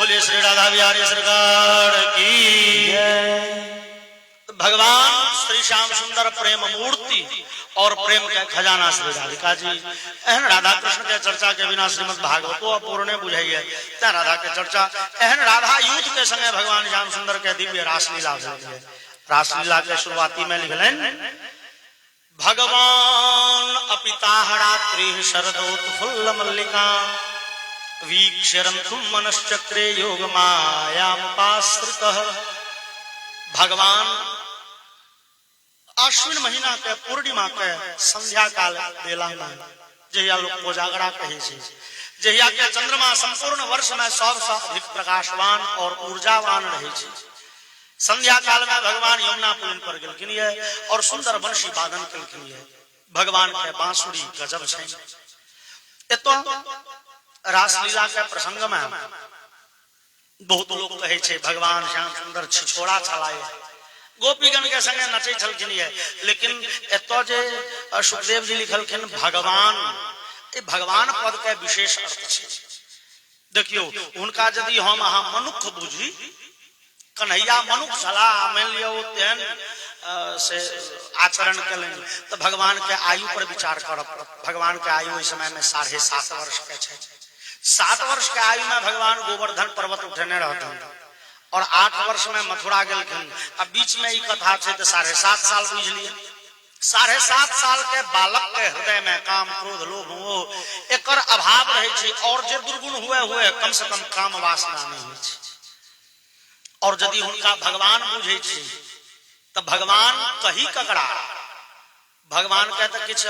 बोलिए श्री राधा बिहारी सरकार की। भगवान श्री श्याम सुंदर प्रेम मूर्ति और प्रेम के खजाना श्री राधिका जी। एहन राधा कृष्ण के चर्चा के बिना श्रीमद् भागवतो अपूर्ण बुझाइए। राधा के चर्चा एहन राधा युद्ध के संगे भगवान श्याम सुंदर के दिव्य रासलीला है। रासलीला के शुरुआती में लिखलें भगवान अपिता रात्रि शरदोत्फुल्ल मल्लिका वीक्षरन्तुम मनश्चक्रे योग मायामुपाश्रितः। भगवान अश्विन महीना के पूर्णिमा के संध्या काल बेला में जहिया लोग कोजागरा कहे छे, जहिया के चंद्रमा संपूर्ण वर्ष में सबसे अधिक प्रकाशवान और ऊर्जावान रहे छे, संध्या काल में भगवान यमुना पुलिन पर गेलखिन है और सुंदर वंशी वादन केलखिन है। भगवान के बांसुरी गजब छै। एतो रासलीला के प्रसंग में बहुत लोग कहे छे भगवान श्याम सुंदर छिछोड़ा छलाए गोपीगण के संगे नचे छलखिन है। लेकिन एतो जे सुखदेव जी लिखलखिन भगवान, ए भगवान पद के विशेष अर्थ छे। देखियो उनका यदि हम अहाँ मनुख बुझी, कन्हैया मनुख छला, मान लियो तेन से आचरण करें तो भगवान के आयु पर विचार करब। भगवान के आयु इस समय में 7.5 वर्ष के छे। 7 वर्ष के आयु में भगवान गोवर्धन पर्वत उठेने रहते और 8 वर्ष में मथुरा गेलखिन। अब बीच में ई कथा छे तो 7.5 साल बुझ लिए। 7.5 साल के बालक के हृदय में काम क्रोध लोभ मोह एकर अभाव रहे छे और जे दुर्गुण हुए कम से कम काम वासना नहीं होय छे। और यदि उनका भगवान बुझे छे तो भगवान कही ककरा, भगवान के तो कुछ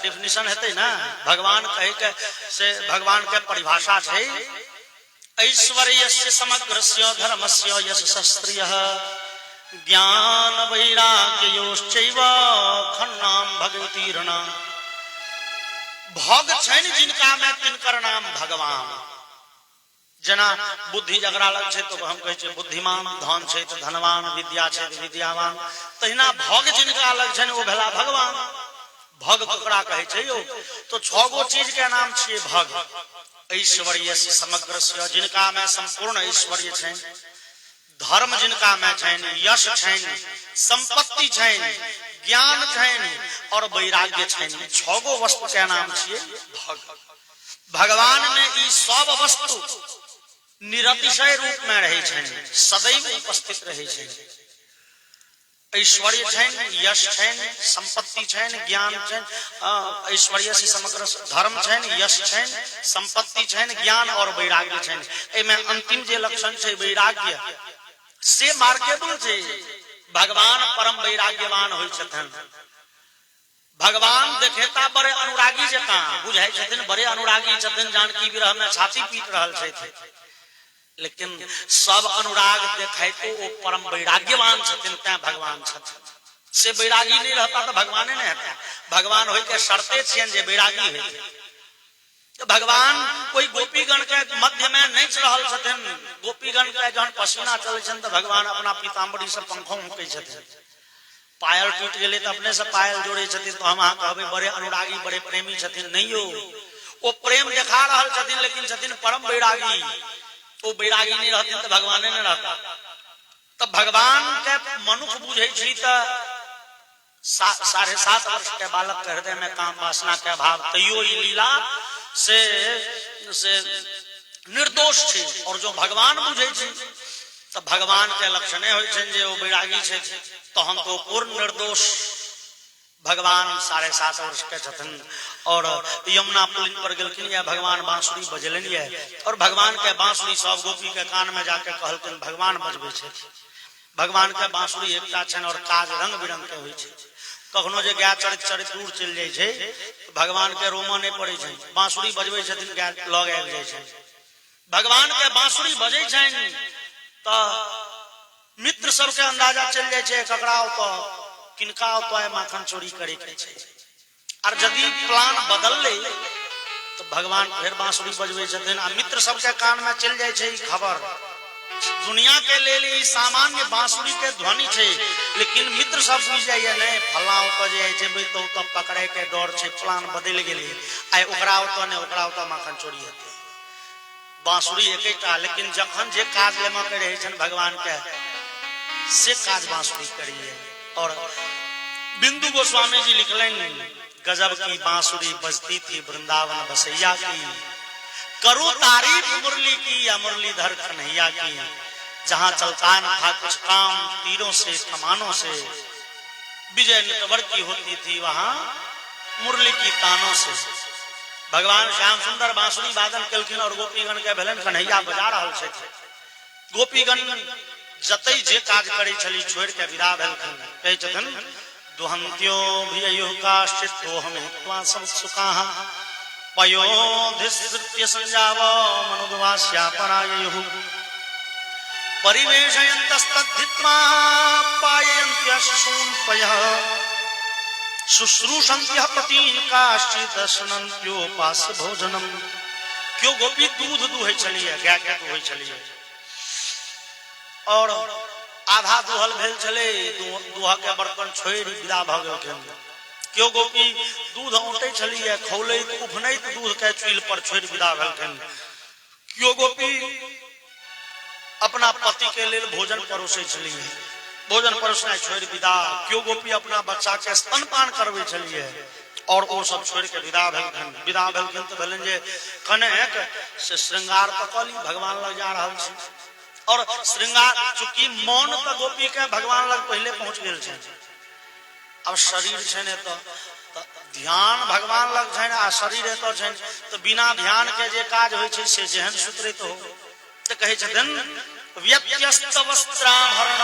डिफिनेशन हेते ना। भगवान कहे के से भगवान के परिभाषा है ऐश्वर्यस्य समग्रस्य धर्मस्य यश शस्त्रियः ज्ञान वैराग्योश्चैव खन्नाम भगवती ऋणा। भोग छैन जिनका में तिनकर नाम भगवान। जना बुद्धि जकरा लग छे तो हम कहे छे बुद्धिमान, धन छे तो धनवान, विद्या छे तो विद्यावान। तहिना भोग जिनका लग छे वो भेला भगवान। भोग ककरा कहे छे यो तो 6 गो चीज के नाम छे भोग। ऐश्वर्य समग्रस्य जिनका में संपूर्ण ऐश्वर्य छे, धर्म जिनका में छैन, यश छैन, संपत्ति छैन, ज्ञान छैन और वैराग्य छैन। 6 गो वस्तु के नाम छिए भोग। भगवान में ई सब वस्तु निरतिशय रूप में रहे छे, सदैव उपस्थित रहे छे। ऐश्वर्य छैन, यश छैन, संपत्ति छैन, ज्ञान छैन, ऐश्वर्य से समग्र धर्म छैन, यश छैन, संपत्ति छैन, ज्ञान और वैराग्य छैन। एमे अंतिम जे लक्षण छे वैराग्य से मार्केबल छे। भगवान परम वैराग्यवान होय छथन। भगवान देखेता बड़े अनुरागी जका बुझाय छथिन, बड़े अनुरागी छथिन, जानकी विरह में छाती पीट रहल छथिन। लेकिन सब अनुराग देखाय तो वो परम वैराग्यवान छथिन, त्या भगवान छथिन। से वैरागी नहीं रहता तो भगवान नहीं रहता। भगवान होय के शर्ते छियन जे वैरागी है। तो भगवान कोई गोपीगण के मध्य में नहीं रहल छथिन। गोपीगण के जहन पसीना चले छन तो भगवान अपना पीताम्बरी से पंखों मुकै छथिन। पायल टूट गए तो अपने से पायल जोड़े छथिन तो हम कहबे बड़े अनुरागी, बड़े प्रेमी छथिन। नहीं हो, वो प्रेम देखा रहल छथिन लेकिन छथिन परम वैरागी। वो वैरागी नहीं रहते तो भगवान नहीं रहता। तब भगवान के मनुष्य बुझे छी तो 7.5 वर्ष के बालक के हृदय में काम वासना के अभाव तैयो ई लीला से निर्दोष छे। और जो भगवान बुझे छी तो भगवान के लक्षण होय छन जे वो वैरागी छे तो हम तो पूर्ण निर्दोष। भगवान 7.5 वर्ष के छथिन और यमुना पुलिन पर गेलखिन या भगवान बांसुरी बजलन है और भगवान के बांसुरी सब गोपी के कान में जाके कहलखिन भगवान बजबे छे। भगवान के बांसुरी एकटा छन और काज रंग बिरंग के होय छे। कखनो जे गाय चरित चरित दूर चल जाय छे तो भगवान के रोमा नहीं पड़े छे, बांसुरी बजबे छथिन, गाय लग आबि जाय छे। भगवान के बांसुरी बजे छन तो मित्र सबके अंदाजा चल जाय छे ककरा तो किनका तो माखन चोरी करे के छे। और यदि प्लान बदल ले तो भगवान फिर बांसुरी बजबे छथिन आ मित्र सबके कान में चल जाय छे खबर। दुनिया के लिए सामान्य बांसुरी के ध्वनि छे लेकिन मित्र सब बुझ जाइए नहीं फला तो जेबे तो पकड़े के डर छे, प्लान बदल गेले आइ ओकरा तो ने ओकरा तो माखन चोरी हेते। बांसुरी एकेटा, लेकिन जखन जे काज लेमा के रहे छन भगवान के से काज बांसुरी करिए। और बिंदु गोस्वामी जी लिखलें, गजब की बांसुरी बजती थी वृंदावन बसैया की, करो तारीफ मुरली की या मुरलीधर कन्हैया की, जहां चलता न था कुछ काम तीरों से कमानों से, विजय नटवर की होती थी वहां मुरली की तानों से। भगवान श्याम सुंदर बांसुरी वादन केलखिन और गोपीगण के भेलन कन्हैया बजा रहल छे। गोपीगण जतई जे काज करे छली छोड़ के विदा भेलखिन। कहै छथिन, दुहंत्यो भिययो काश्चित दोहमे त्वा सब सुकाहा, पयोधिसृत्य संजाव मनुद्वास्या पराययुः, परिवेशयन्तस्तद्धित्वा पाययन्त्य शिशून् पयः, शुश्रूषन्त्यः पतीन् काश्चित् दर्शनन्त्योपास्य भोजनम। क्यों गोपी दूध दुहै छलिए, गाय के दुहै छलिए और आधा दुहल भेल छले, दुहा के बर्तन छोड़ि विदा भ गेलखिन। क्यों गोपी दूध औंटै छलिए, खौलैत उफनैत दूध के चूल्ह पर छोड़ि विदा भेलखिन। क्यों गोपी अपना पति के लिए भोजन परोसे छलिए, भोजन परोसनाइ छोड़ि विदा। क्यों गोपी अपना बच्चा के स्तनपान करबै छलिए और वो सब छोड़ के विदा भेलखिन। विदा भेलखिन तो भेलन जे कनेक से श्रृंगार पकली भगवान लग जा रहल छै और श्रृंगार चूंकि मौन तो गोपी के भगवान लग पहले पहुंच गेल छै। अब शरीर छै ने तो ध्यान भगवान लग छै आ शरीर एतो छै तो बिना ध्यान के जे काज होइ छै से जेहन सुतरित हो। तो कहै छथिन, व्यत्यस्त वस्त्राभरण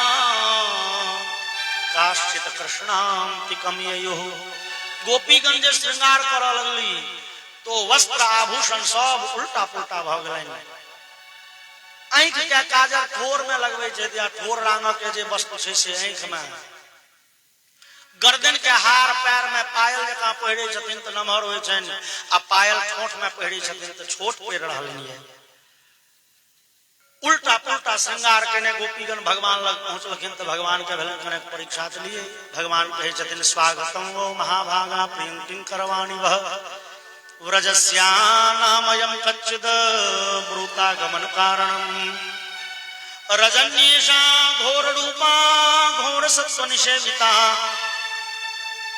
काश्चित कृष्णांतिकम ययुः। गोपीगण जे श्रृंगार करऽ लगली तो वस्त्र आभूषण सब उल्टा पुल्टा भ गेलनि। आंख के काजर ठोर में लगबै छै या ठोर रंग के जे वस्तु छै से आंख में, गर्दन के हार पैर में पायल जकां पहिरै छथिन तो नमहर होइ छनि आ पायल ठोठ में पहिरै छथिन तो छोट पड़ि रहलनि। उल्टा पुल्टा श्रृंगार केने गोपीगण भगवान लग पहुंचलखिन तो भगवान के भेलन कने परीक्षा चलिए। भगवान कहै छथिन, स्वागतम वो महाभागा प्रियं किंकरवाणि वह, व्रजस्यानामयं कच्चिद ब्रूतागमन कारणम्, रजन्येषा घोर रूपा घोर सत्व निषेविता,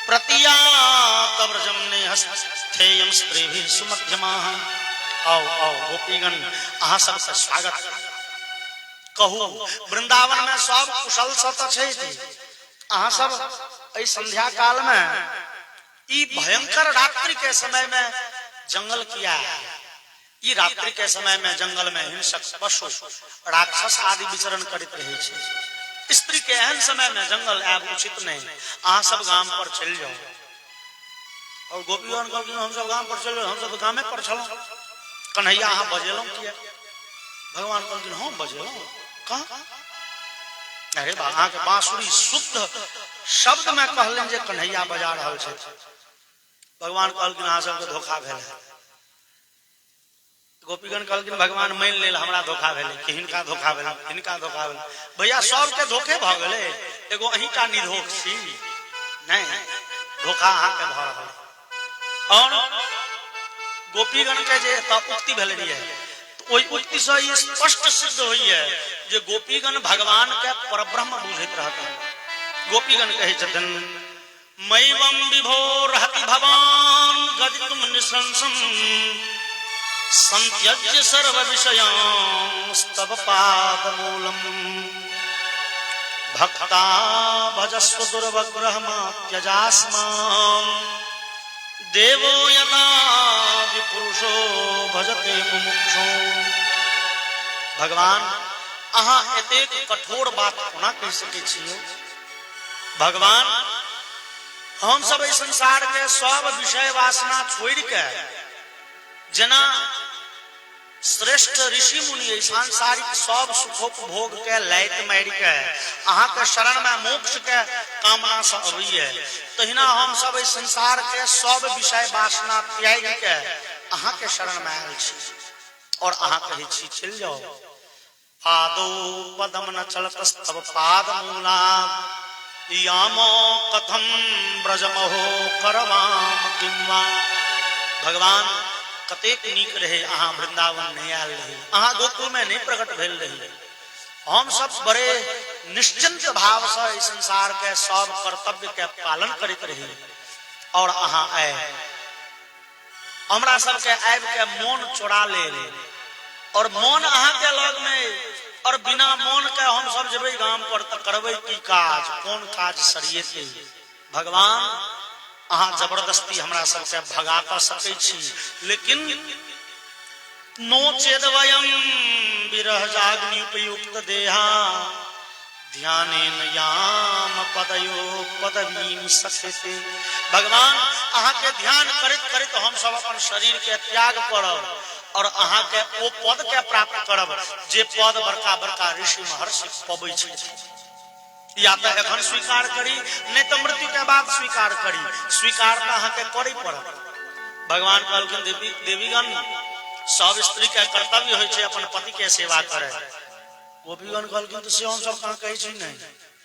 प्रतियात व्रजम नेहस्थेयं स्त्रीभिः सुमध्यमाः। आओ आओ गोपीगण अहाँ सबके स्वागत कहू। वृंदावन में सब कुशल सत छै। अहाँ सब एहि संध्या काल में ई भयंकर रात्रि के समय में जंगल किया है। ई रात्रि के समय में जंगल में हिंसक पशु राक्षस आदि विचरण करते रहे छै। स्त्री के एहन समय में जंगल आब उचित नहीं, अहाँ सब गांव पर चल जाओ। और गोपीगण कहलखिन, हम सब गांव पर चल, हम सब गांव पर चलो। कन्हैया अहाँ बजेलौं किया? भगवान कहलखिन, हम बजेलौं कहाँ? अरे बा अहाँ के बांसुरी शुद्ध शब्द में कहलन जे कन्हैया बजा रहल छै। भगवान कहलखिन, अहाँ सबके धोखा भेल है। गोपीगण कहलखिन, भगवान मान लेल हमरा धोखा भेलै कि हिनका धोखा भेलै, हिनका धोखा भेलै। भैया सबके धोखे भ गेलै, एगो अहींटा निधोख छी। नहीं, धोखा अहाँ के भ रहल। और गोपीगण के जे उक्ति भेल रही ओई उक्ति से ये स्पष्ट सिद्ध हुई है जे गोपीगण भगवान के परब्रह्म बुझैत रहता। गोपीगण कहै छथिन, मैवं विभोरहति भवान गदितुम निसंसं, संत्यज्य सर्व विषयां स्तव पादमूलम, भक्ता भजस्व दुर्वग्रहमात्यजास्मां, देवो यदा विपुरुषो भजते मुमुक्षो। भगवान अहाँ एतेक कठोर बात कोना कहि सकै छियै? भगवान हम सब इस संसार के सब विषय वासना छोड़ के जना श्रेष्ठ ऋषि मुनि सांसारिक सब सुखोपभोग के लैत मारि के अहाँ के शरण में मोक्ष के कामना से अबैये, तहिना हम सब इस संसार के सब विषय वासना त्याग के अहाँ के शरण में आयल छी और अहाँ कहै छी चल जाओ। पादो पदम न चलतस्तव पाद मूला, यामो कथम ब्रजमहो करवाम किन्वा। भगवान कतेक नीक रहे अहाँ वृंदावन नहीं आयल रहे, अहाँ गोकुल में नहीं प्रकट भेल रहे। हम सब बड़े निश्चिंत भाव से इस संसार के सब कर्तव्य के पालन करते रहे और अहाँ आए हमरा सबके आबि के मोन चोरा ले और मोन अहाँ के लग में, और बिना मोन के हम सब जेबै गाम पर त करबै की काज, कौन काज सरियेते। भगवान अहाँ जबरदस्ती हमरा सबके भगा कर सकै छी, लेकिन नो चेद वयम विरह जाग्नि उपयुक्त देहा ध्यानेन याम पदयो पदवीम सख्यते। भगवान अहाँ के ध्यान करत करत हम सब अपन शरीर के त्याग करब और अहाँ के ओ पद के प्राप्त करब जे पद बड़का बड़का ऋषि महर्षि पबै छथि। या तो एखन स्वीकार करी, नहीं तो मृत्यु के बाद स्वीकार करी। स्वीकार तो अहाँ के करै पड़त। भगवान कहलखिन देवीगण सब स्त्री के कर्तव्य होय छै अपन पति के सेवा करे। गोपीगण कहलखिन तो से हम सब कहाँ कहै छी नहीं,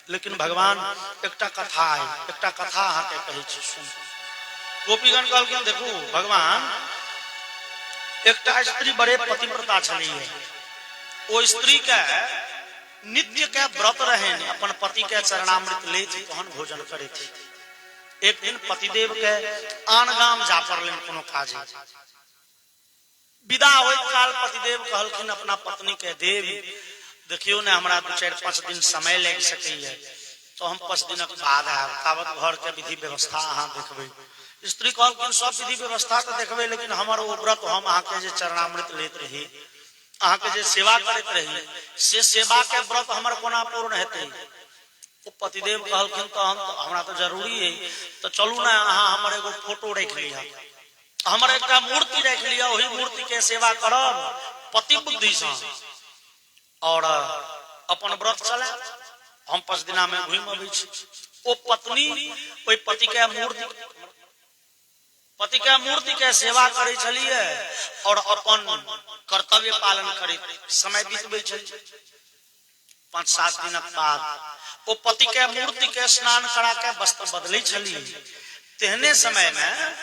लेकिन भगवान एकटा कथा है, एकटा कथा अहाँ के कहै छी सुन। गोपीगण कहलखिन देखू भगवान एकटा स्त्री बड़े पतिव्रता छली है, ओ स्त्री के नित्य के व्रत रहे, अपन पति के चरणामृत ले तहन भोजन करे थे। एक दिन पतिदेव के आन गाम जा पड़लन कोनो काज, विदा होय काल पतिदेव कहलखिन अपना पत्नी के देवी देखियो ने हमरा 2-4-5 दिन समय लग सकैया, तो हम 5 दिनक बाद आयब, तावत घर के विधि व्यवस्था अहाँ देखबै। स्त्री कहलखिन सब विधि व्यवस्था तो देखबै, लेकिन हमर ओ व्रत हम अहाँ के जे चरणामृत लेत रही, अहाँ के जे सेवा करत रही, से सेवा के व्रत हमर कोना पूर्ण हेतै। ओ पतिदेव कहलखिन तो हमरा तो जरूरी है, तो चलू ना अहाँ हमर एगो फोटो रख लिया, हमर एकटा मूर्ति रख लिया, वही मूर्ति के सेवा करब पति बुद्धि से और अपन व्रत चला। हम 5 दिना में घूम अबै छी। ओ पत्नी ओई पति के मूर्ति के सेवा करे छलिए और अपन कर्तव्य पालन करे समय बीतबै छलिए। 5-7 दिनक बाद ओ पति के मूर्ति के स्नान करा के वस्त्र बदलै छलिए। तेहने समय में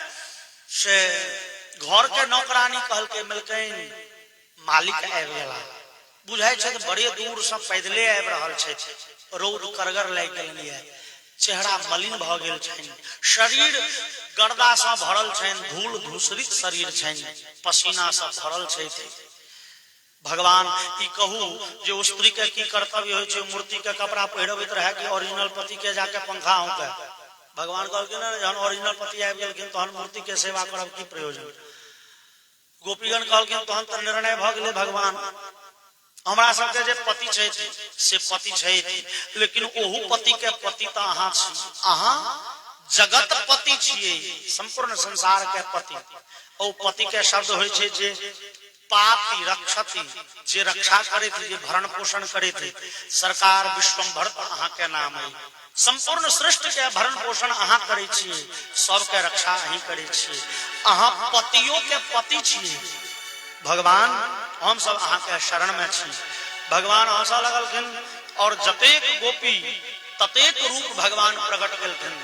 से घर के नौकरानी कहल के मिलकैन मालिक आबि गेला। बुझाई छै बड़े दूर से पैदले आबि रहल छै, रौद करगर लागि गेलैया, चेहरा मलिन भ गेल छनि, शरीर गर्दा से भरल छनि, धूल धूसरित शरीर छनि, पसीना से भरल छै। भगवान ई कहू जे उस स्त्री के की कर्तव्य होय छै, मूर्ति के कपड़ा पहिरबैत रहे कि ओरिजिनल पति के जाके पंखा होके। भगवान कहलखिन जहन ओरिजिनल पति आबि गेलखिन तहन मूर्ति के सेवा करब की प्रयोजन। गोपीगण कहलखिन तहन तो निर्णय भ गेलै भगवान, हमरा सबके जे पति छै से पति छै, लेकिन ओहू पति के पति तो अहाँ छी, अहाँ जगत पति छियै, संपूर्ण संसार के पति। ओ पति के शब्द होय छै जे पाति रक्षति, जे रक्षा करे थे, जे भरण पोषण करे थे। सरकार विश्वम्भर अहाँ के नाम है, संपूर्ण सृष्टि के भरण पोषण अहाँ करे छियै, सबके रक्षा अहीं करे छियै, अहाँ पतियों के पति छियै। भगवान हम सब अहाँ के शरण में छी। भगवान हंसा लगलखिन और जतेक गोपी ततेक रूप भगवान प्रकट गेलखिन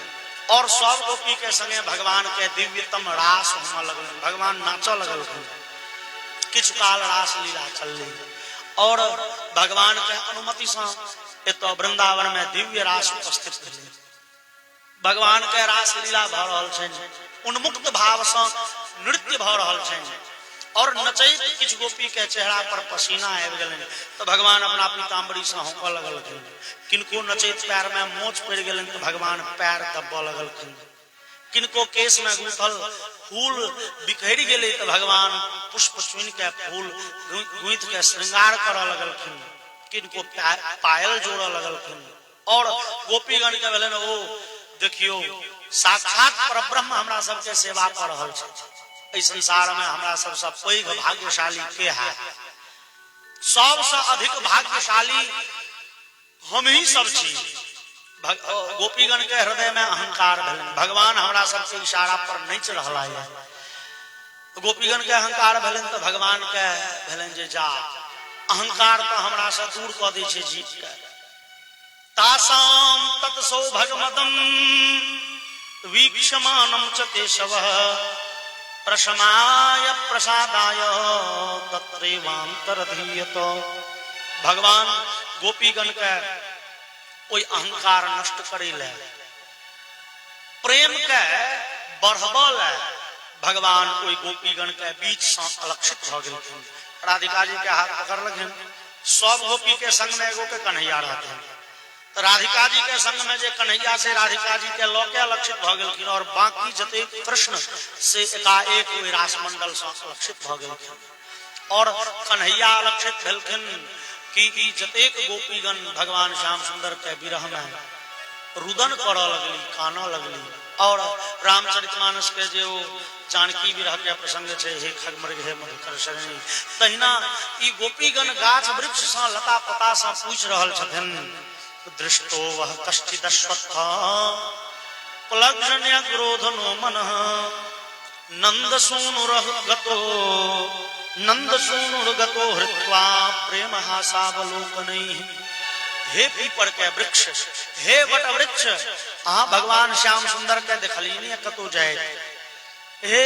और सब गोपी के संगे भगवान के दिव्यतम रास होने लगल। भगवान नाच लगलखिन, किछु काल रास लीला चललै और भगवान के अनुमति से एतो वृंदावन में दिव्य रास उपस्थित भेलै। भगवान के रास लीला भ रहल छनि, उन्मुक्त भाव से नृत्य भ रहल छनि और नचैत किछु गोपी के चेहरा पर पसीना आबि गेलनि तो भगवान अपना पीताम्बरी से होंकऽ लगलखिन। किनको नचैत पैर में मोच पड़ि गेलनि तो भगवान पैर दबऽ लगलखिन। किनको केस में गूंथल फूल बिखरि गेलै तो भगवान पुष्प चुनि के फूल गूंथ के श्रृंगार करऽ लगलखिन। किनको पायल जोड़ऽ लगलखिन और गोपीगण के भेलनि ओ देखियो साक्षात परब्रह्म हमरा सबके सेवा कर रहल छै। इस संसार में हमरा सबसे पैघ भाग्यशाली के है? सबसे अधिक भाग्यशाली हम ही सब छी। गोपीगण के हृदय में अहंकार भेलन, भगवान हमरा सबके इशारा पर नच रहला है। गोपीगण के अहंकार भेलन तो भगवान के भेलन जे जा अहंकार तो हमरा से दूर क दै छै जीत के। तासाम तत्सो भगवतम वीक्षमानम च केशवः प्रशमाय प्रसादाय तत्रैवांतरधीयत। भगवान गोपीगण के कोई अहंकार नष्ट करे ले, प्रेम के बढ़बा ले भगवान कोई गोपीगण के बीच से अलक्षित भ गेलखिन। राधिका जी के हाथ पकड़ लखिन, सब गोपी के संग में एगो के कन्हैया रहते हैं, तो राधिका जी के संग में जे कन्हैया से राधिका जी के लौके अलक्षित भ गेलखिन और बाकी जते कृष्ण से एकाएक वे रासमंडल से अलक्षित भ गेलखिन और कन्हैया अलक्षित भेलखिन कि जतेक गोपीगण भगवान श्याम सुंदर के विरह में रुदन कर लगली, काना लगली। और रामचरितमानस के जो जानकी विरह के प्रसंग छे, हे खगमृग हे मधुकर शरणी, तहिना ई गोपीगण गाछ वृक्ष से लता पता से पूछ रहल छथिन। दृष्टो वह कश्चिदश्वत्थ प्लग्जन्य क्रोधनो मनः नंद सूनुर्गतो हृत्वा प्रेम हासावलोकनैः। हे पीपर के वृक्ष, हे वट वृक्ष, अहाँ भगवान श्याम सुंदर के देखली नहीं कतो जाए। हे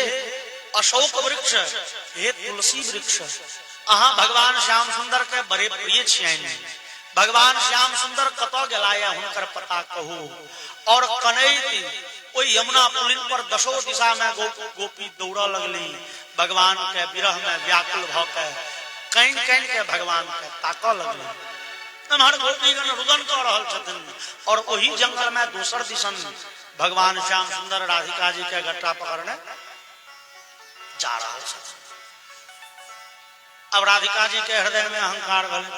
अशोक वृक्ष, हे तुलसी वृक्ष, अहाँ भगवान श्याम सुंदर के बड़े प्रिय छियनि। भगवान श्याम सुंदर कतो गेलाया हुनकर पता कहू। और कनैति कोई यमुना पुलिन पर दशो दिशा में गोपी दौड़ा लगली, भगवान के विरह में व्याकुल भ के कैन कैन के भगवान के ताकऽ लगली। हमारे गोपीगण रुदन कर रहल छथिन और वही जंगल में दूसर दिशन भगवान श्याम सुंदर राधिका जी के गट्टा पकड़ने जा रहल छथिन। अब राधिका जी के हृदय में अहंकार भले,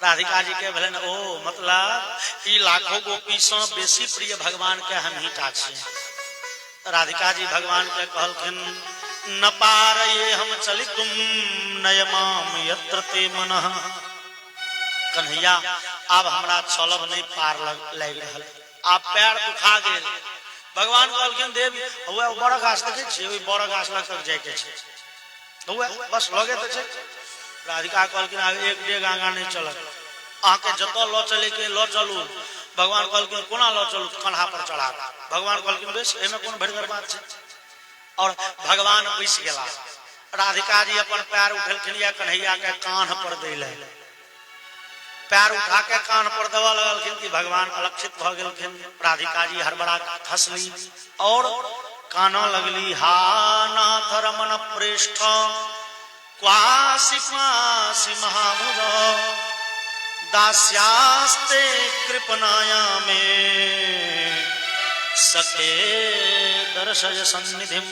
राधिका जी के भले ओ मतलब ई लाखों गोपी से बेसी प्रिय भगवान के हम ही टा छियै। राधिका जी भगवान के कहलखिन न पारये हम चलितुम नयमाम यत्र ते मनः। कन्हैया अब हमरा चलब नहीं पार लग रहल, आप पैर दुखा गेल। भगवान कहलखिन देवी हुए बड़ गाछ देखे छी, ओई बड़ गाछ लग तक जाय के छै, हुए बस लगे तो छै। राधिका कहलखिन आब एक डेग आगा नहीं चलत, आके जतो ल चले के ल चलू। भगवान कहलखिन कोना ल चलू, कन्हा पर चढ़ा। भगवान कहलखिन बेस एमे कोन भड़गर बात छै। और भगवान बैस गेला। राधिका जी अपन पैर उठेलखिन या कन्हैया के कान पर दैले, पैर उठा के कान पर दबा लगलखिन कि भगवान अलक्षित भ गेलखिन। राधिका जी हड़बड़ा हंसली और काना लगली हा नाथ रमन प्रेष्ठ क्वासी क्वासी महाभुज दास्यास्ते कृपनाया में सखे दर्शय सन्निधिम।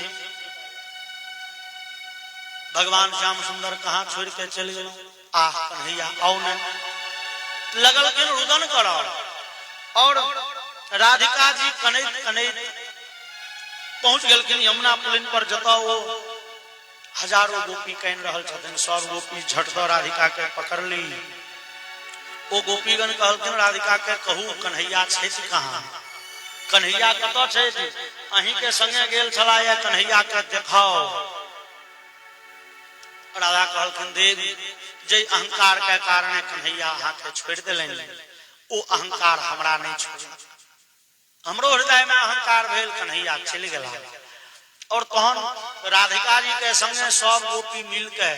भगवान श्याम सुंदर कहाँ छोड़ के चले गए। आह कन्हैया आओ न, लगल के रुदन करो। और राधिका जी कनैत कनैत पहुंच गेलखिन यमुना पुलिन पर, जतऽ वो हजारों गोपी कैन रहल छथिन। सब गोपी झटदऽ राधिका के पकड़ ली। ओ गोपीगण कहलखिन राधिका के कहू कन्हैया छथि कहाँ, कन्हैया कतऽ छथि, अहीं के संगे गेल छला या कन्हैया के देखाओ। राधा कहलखिन देवी जे अहंकार के कारण कन्हैया अहाँ के छोड़ दिलनि, ओ अहंकार हमरा नहीं छोड़। हमरो हृदय में अहंकार भेल, कन्हैया चल गेला। और तहन राधिका जी के संगे सब गोपी मिल के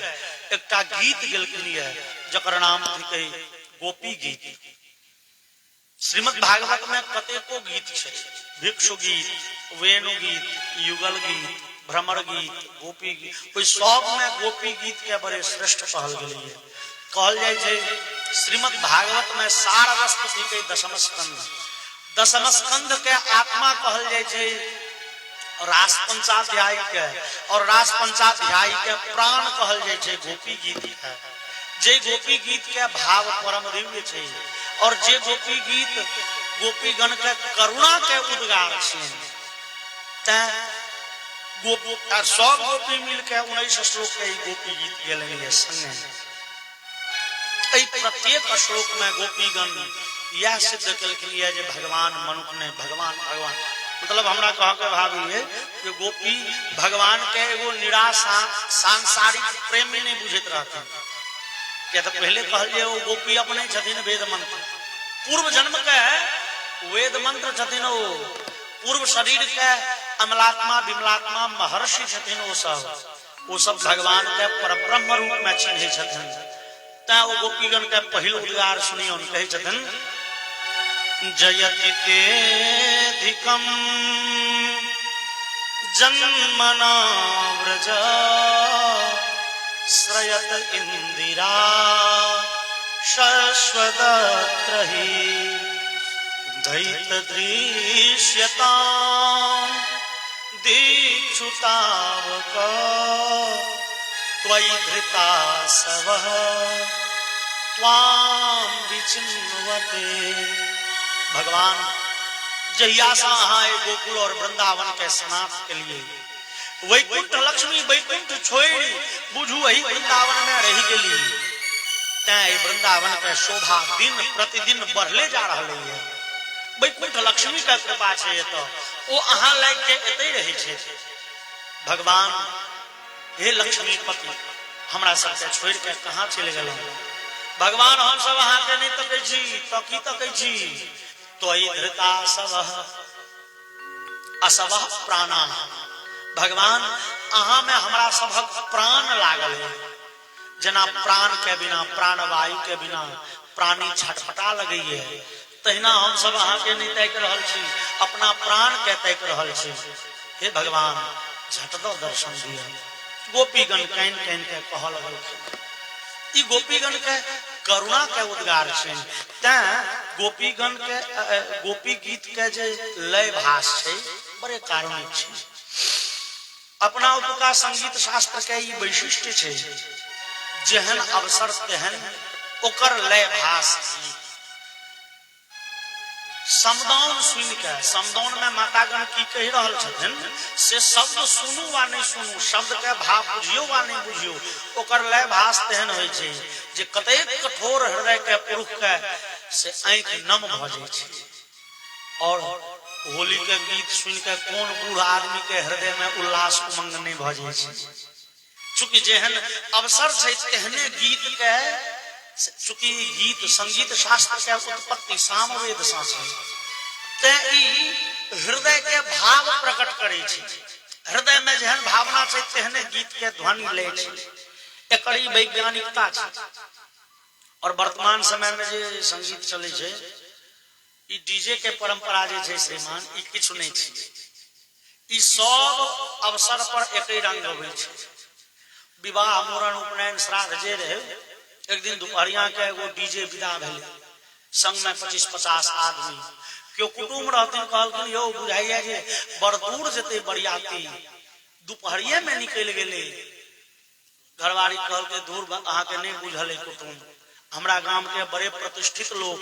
एकटा गीत गेलखिन है जकर नाम थिकै गोपी गीत। श्रीमद् भागवत में कतेको गीत छै, भिक्षु गीत, वेणु गीत, युगल गीत, भ्रमर गीत, गोपी गीत। ओइ सब में गोपी गीत के बड़े श्रेष्ठ कहल गेलै है। कहल जाय छै श्रीमद् भागवत में सार रस थिकै दशम स्कंद। दशम स्कंद के आत्मा कहल जाय छै रास पंचाध्याय के, और रास पंचाध्याय के प्राण कहल जाय छै गोपी गीत के। जे गोपी गीत के भाव परम दिव्य छै, और जे गोपी गीत गोपीगण के करुणा के उद्गार छै। सब गोपी मिल के 19 श्लोक के गोपी गीत गेलनि संगे। प्रत्येक श्लोक में गोपीगण यह सिद्ध कलखिन जे भगवान मनुख ने भगवान भगवान मतलब हमरा कह के भावी है कि गोपी भगवान के एगो निराशा सांसारिक प्रेम में नहीं बुझैत रहते। क्या तो पहले कहलिए वो गोपी अपने छथिन वेद मंत्र, पूर्व जन्म के वेद मंत्र छथिन। वो पूर्व शरीर के अमलात्मा विमलात्मा महर्षि छथिन वो सब भगवान के परब्रह्म रूप में चिन्हे छथिन। ता वो गोपीगण के पहिल उद्गार सुनियो कहे छथिन जयति तेधिकम जन्मना व्रज श्रयत इंदिरा शश्वतत्रहि दैत दृश्यता दीक्षुतावक त्वयि धृता सवः त्वां विचिन्वते। भगवान जहिया से आए गोकुल और वृंदावन के स्नान के लिए वैकुंठ लक्ष्मी वैकुंठ छोड़ी बुझू वही वृंदावन में रही गेली। वृंदावन के शोभा दिन प्रतिदिन बढ़ले जा रही है। वैकुंठ लक्ष्मी का कृपा है तो वो अहाँ लाग के एते रहे छे। भगवान हे लक्ष्मी पति हमरा सबके छोड़ के कहाँ चले गए। भगवान हम सब अहाँ के नहीं तकै छी तो की तकै छी तो धृता सवः असवः प्राणा। भगवान अहाँ में हमरा सबक प्राण लागल है। जना प्राण के बिना प्राणवायु के बिना प्राणी छटपटा लगी है तहिना हम सब अहाँ के नहीं तैक रहल छी अपना प्राण के तैक रहल छी। हे भगवान झट दो दर्शन दिया। गोपीगण कैन कैन के कह लगल। ई गोपीगण के करुणा के उद्गार छे। ते गोपीगण के गोपी गीत के जे लय भाष छे बड़े कारुणिक छे। अपना उपका संगीत शास्त्र के ई वैशिष्ट्य छे जेहन अवसर तेहन ओकर लय भाष। समदाउन सुन के समदाउन में मातागण की कह रहल छथिन से शब्द सुनू वा नहीं सुनू शब्द के भाव बुझियो वा नहीं बुझियो ओकर लय भाष तेहन होय छै जे कतेक कठोर हृदय के पुरुष के से आंख नम भ जाय छै। और होली के गीत सुन के कौन बूढ़ आदमी के हृदय में उल्लास उमंग नहीं भ जाय छै। चूंकि जेहन अवसर छै तेहने गीत के चूंकि गीत संगीत शास्त्र के उत्पत्ति सामवेद से ते हृदय के भाव प्रकट करे छै। हृदय में जेहन भावना छै तेहने गीत के ध्वनि ले छै। एकरी वैज्ञानिकता छै। और वर्तमान समय में जे संगीत चले छै ई डीजे के परंपरा जे छै श्रीमान ई किछ नहीं छै। ई सब अवसर पर एकई रंग होय छै। विवाह मूरण उपनयन श्राद्ध जे रहे एक दिन दोपहरिया के एगो डीजे विदा भेले संग में 25-50 आदमी क्यों कुटुम रहथिन कहलखिन यौ बुझाइया जे बड़ दूर जते बरियाती दोपहरिये में निकल गेले। घरवारी कहल के दूर अहाँ के नहीं बुझल है कुटुम हमरा गांव के बड़े प्रतिष्ठित लोग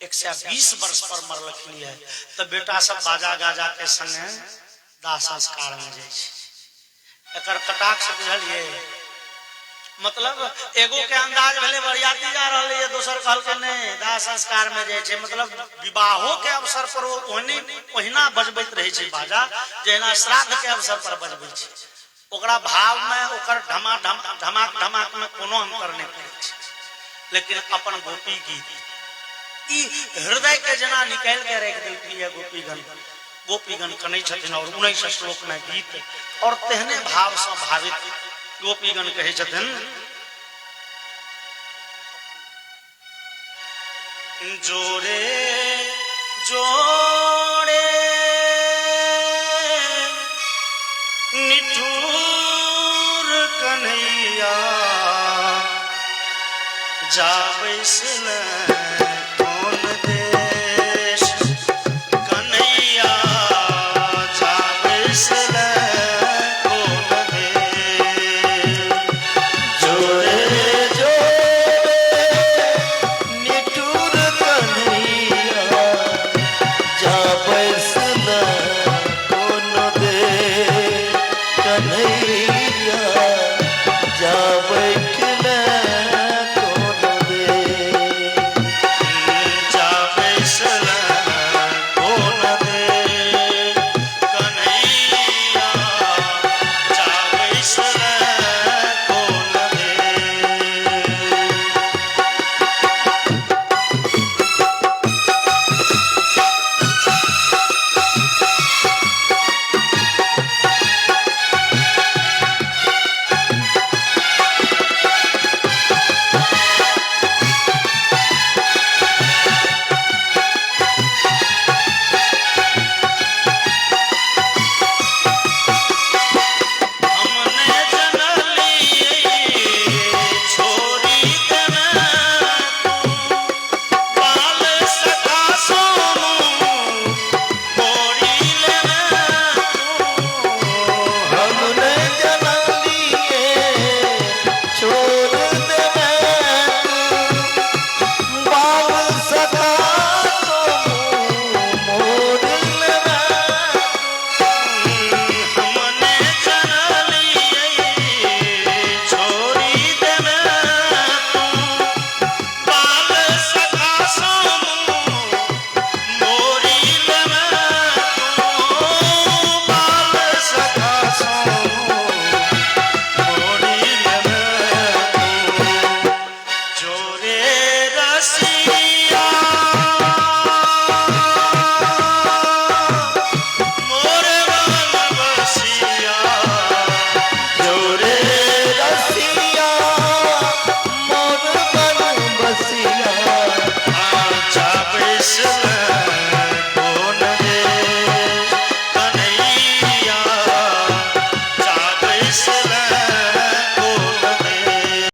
120 वर्ष पर मरलखिन है तो बेटा सब बाजा गाजा के संगे दाह संस्कार में जाय छै। एकर कटाक्ष बुझलिए मतलब एगो के अंदाज भेले बरियाती जा रहले है दोसर कहल के नहीं दाह संस्कार में जाय छै। मतलब विवाहों के अवसर पर ओहिना बजबैत रहे छै बाजा जेना श्राद्ध के अवसर पर बजबै छै। ओकरा भाव में ओकर धमाक धमाक में कोनो अंतर नहीं पड़े छै। लेकिन अपन गोपी गीत ई हृदय के जना निकाल के रख देलखिन है गोपीगण कनै छथिन। और 19 श्लोक में गीत और तेहने भाव से भावित गोपीगण कहे छथिन जोरे जोड़े निठुर कन्हैया जाबै से